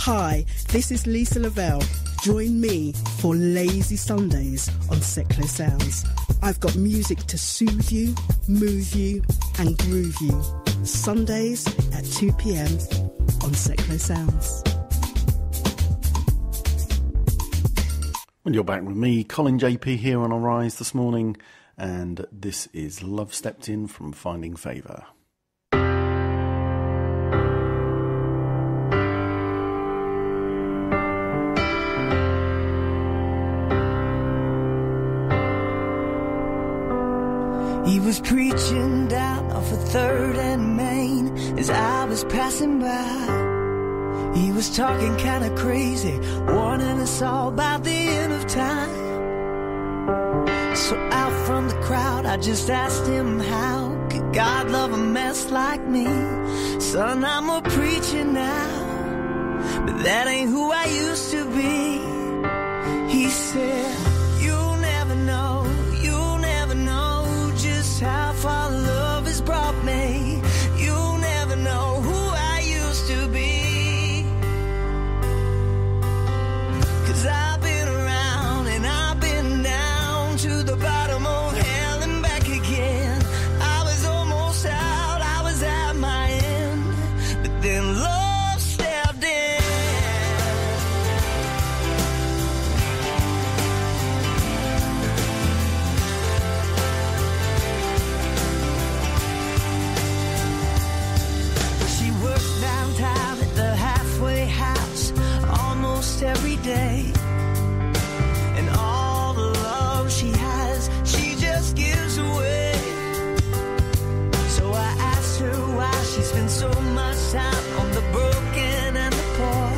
Hi, this is Lisa Lavelle. Join me for Lazy Sundays on Secular Sounds. I've got music to soothe you, move you and groove you. Sundays at 2 p.m. on Secular Sounds. And you're back with me, Colin JP, here on Arise this morning, and this is Love Stepped In from Finding Favour. He was preaching down off a 3rd and Main as I was passing by. He was talking kind of crazy, warning us all about the end of time. So out from the crowd, I just asked him, how could God love a mess like me? Son, I'm a preacher now, but that ain't who I used to be. He said, you'll never know just how far love has brought me. You'll never know who I used to be. 'Cause I've been around and I've been down to the bottom of hell and back again. I was almost out, I was at my end, but then love stepped in. Every day, and all the love she has, she just gives away. So I asked her why she spends so much time on the broken and the poor,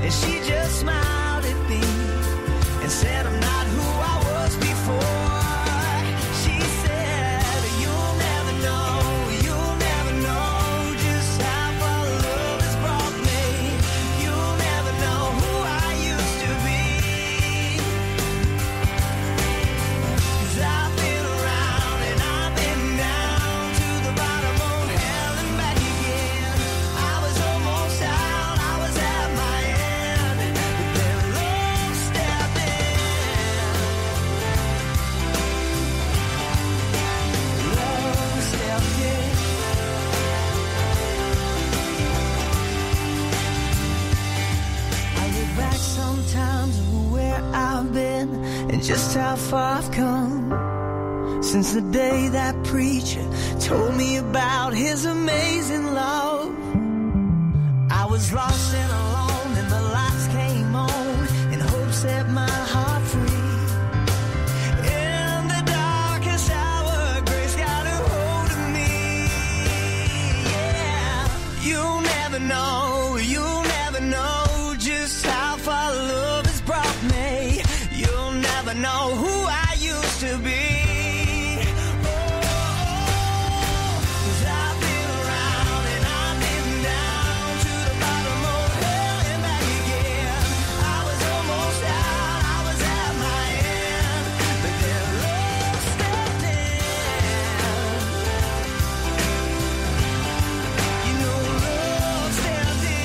and she just smiled at me and said, I'm not who I was before. She said, you'll never know just how far love has brought me. You'll never know who I used to be. 'Cause I've been around and I've been down to the bottom of hell and back again. I was almost out, I was at my end, but then love stepped in. Love stepped in. I look back sometimes over where I've been and just how far I've come since the day that preacher told me about his amazing love. I was lost and alone and the lights came on and hope set my heart free. In the darkest hour, grace got a hold of me. Yeah, you'll never know just how far love has brought me. You'll never know who I used to be. Cause I've been around and I've been down to the bottom of hell and back again. I was almost out, I was at my end, but then love stepped in. You know love stepped in.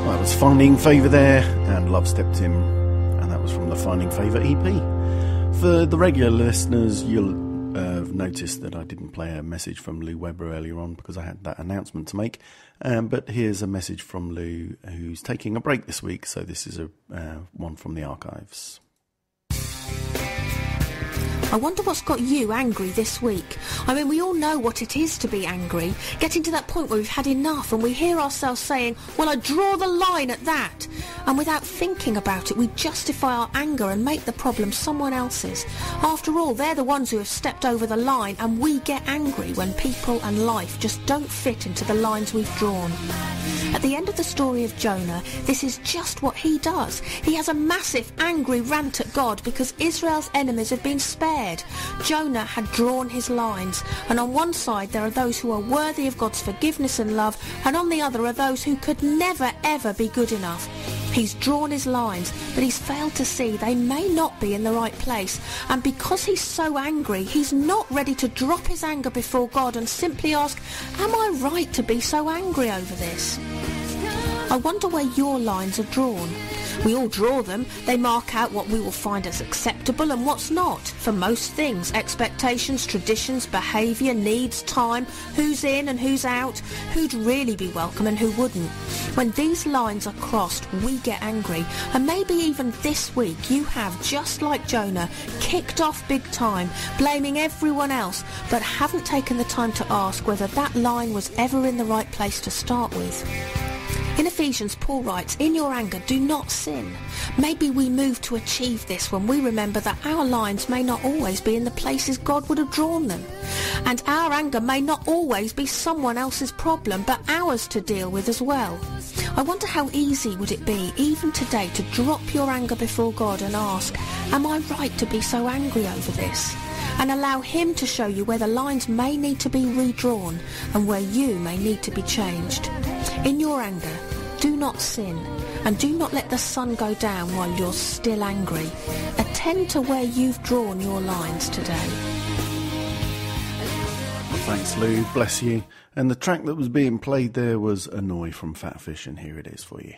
That was Finding Favour there, and Love Stepped In, and that was from the Finding Favour EP. For the regular listeners, you'll have noticed that I didn't play a message from Lou Webber earlier on because I had that announcement to make. But here's a message from Lou, who's taking a break this week, so this is a one from the archives. I wonder what's got you angry this week. I mean, we all know what it is to be angry, getting to that point where we've had enough and we hear ourselves saying, well, I draw the line at that. And without thinking about it, we justify our anger and make the problem someone else's. After all, they're the ones who have stepped over the line, and we get angry when people and life just don't fit into the lines we've drawn. At the end of the story of Jonah, this is just what he does. He has a massive angry rant at God because Israel's enemies have been spared. Jonah had drawn his lines, and on one side there are those who are worthy of God's forgiveness and love, and on the other are those who could never ever be good enough. He's drawn his lines, but he's failed to see they may not be in the right place. And because he's so angry, he's not ready to drop his anger before God and simply ask, am I right to be so angry over this? I wonder where your lines are drawn. We all draw them. They mark out what we will find as acceptable and what's not. For most things, expectations, traditions, behaviour, needs, time, who's in and who's out, who'd really be welcome and who wouldn't. When these lines are crossed, we get angry. And maybe even this week you have, just like Jonah, kicked off big time, blaming everyone else, but haven't taken the time to ask whether that line was ever in the right place to start with. In Ephesians, Paul writes, in your anger, do not sin. Maybe we move to achieve this when we remember that our lines may not always be in the places God would have drawn them. And our anger may not always be someone else's problem, but ours to deal with as well. I wonder how easy would it be, even today, to drop your anger before God and ask, am I right to be so angry over this? And allow him to show you where the lines may need to be redrawn and where you may need to be changed. In your anger, do not sin, and do not let the sun go down while you're still angry. Attend to where you've drawn your lines today. Thanks, Lou. Bless you. And the track that was being played there was Annoy from Fatfish, and here it is for you.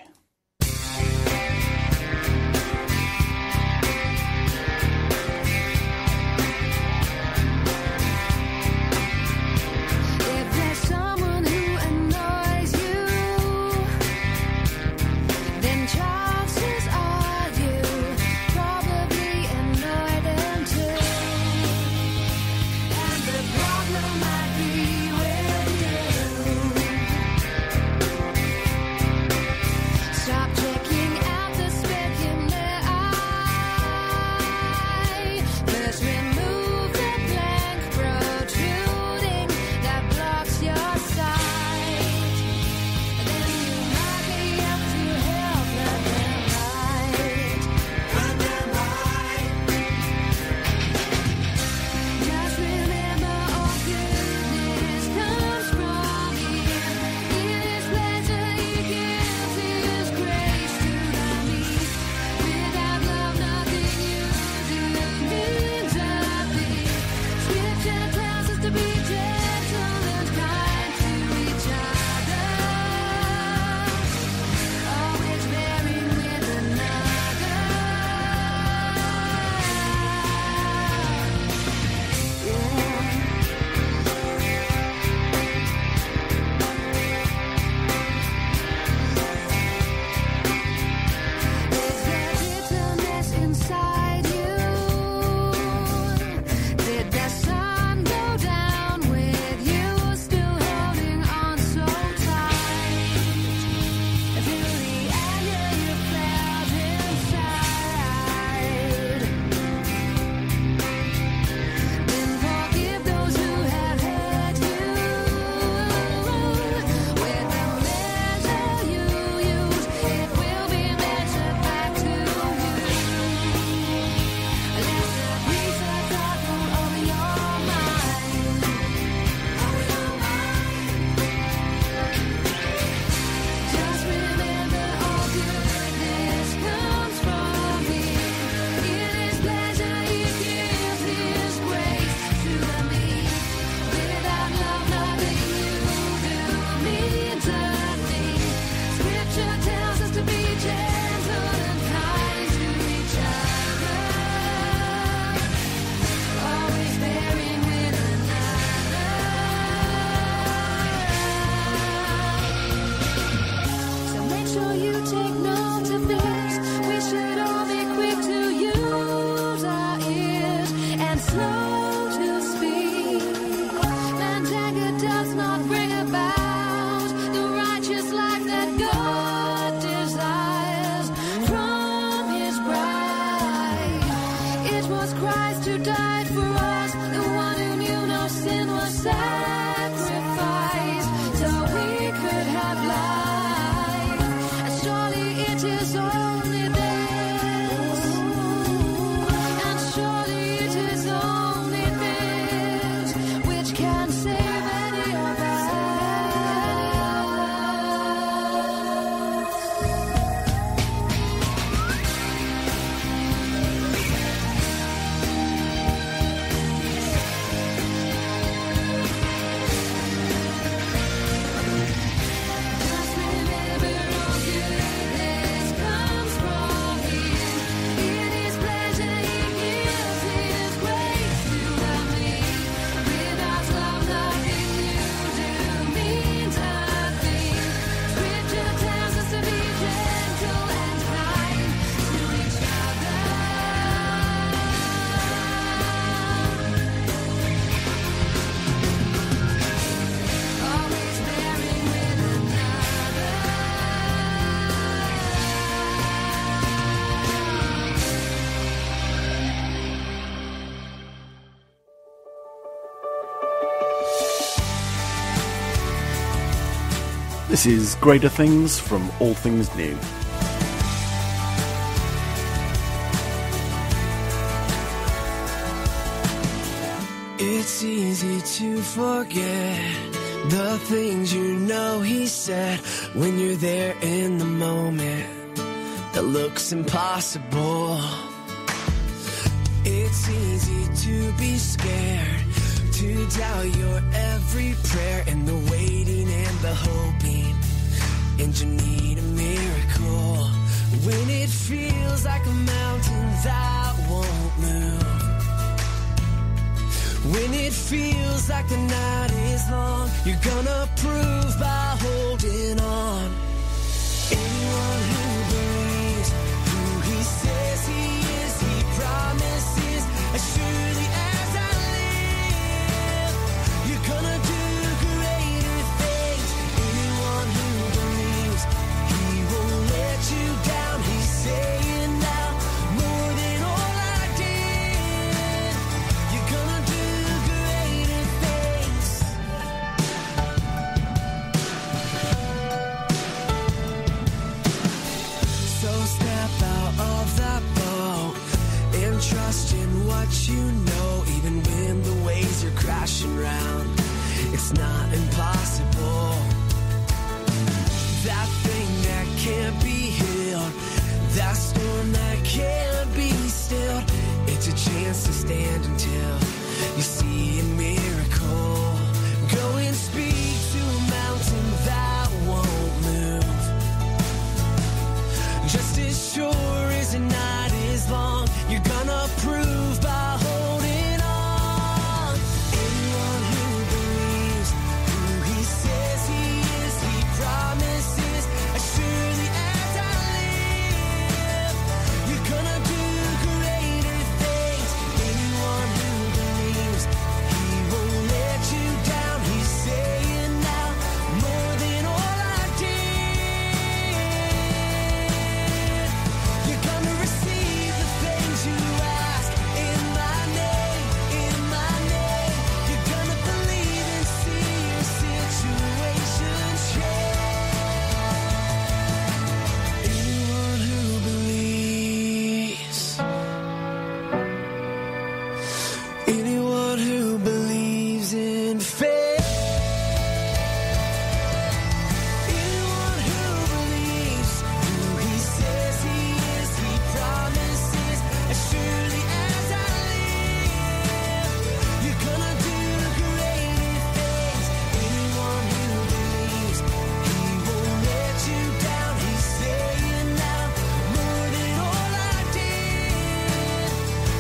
This is Greater Things from All Things New. It's easy to forget the things you know he said when you're there in the moment that looks impossible. It's easy to be scared, to doubt your every prayer and the waiting and the hoping, and you need a miracle when it feels like a mountain that won't move. When it feels like the night is long, you're gonna prove by holding on. Anyone who believes who he says he is, he promises, as surely as I live, you're gonna do greater things. Anyone who believes he won't let you down, he's saying now, more than all I did, you're gonna do greater things. So step out of that boat and trust in what you know, even when the waves are crashing round. It's not impossible. That thing that can't be healed, that storm that can't be stilled, it's a chance to stand until you see a miracle. Go and speak to a mountain that won't move. Just as sure as the night is long, you're gonna prove by holding on. Anyone who believes who he says he is, he promises, as surely as I live, you're gonna do greater things. Anyone who believes he won't let you down, he's saying now, more than all I did, you're gonna receive the things you ask in my name, in my name. You're gonna believe and see your situation change. Anyone who believes, anyone who believes in faith, anyone who believes who he says he is, he promises, as surely as I live, you're gonna do greater things. Anyone who believes he won't let you down, he's saying now, more than all I did,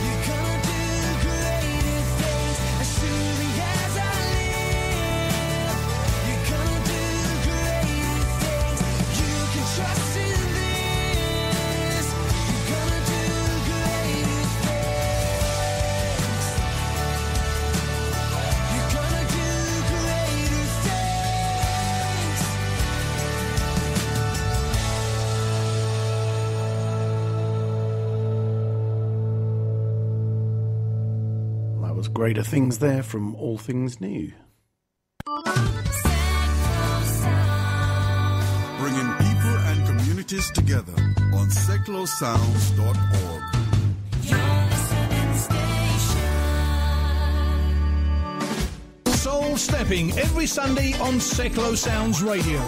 you're gonna do greater things. As surely as I live, you're gonna do greater things. You can trust in this, you're gonna do greater things. You're gonna do greater things. That was Greater Things there from All Things New. Bringing people and communities together on seclosounds.org. Soul Stepping every Sunday on Seclo Sounds Radio.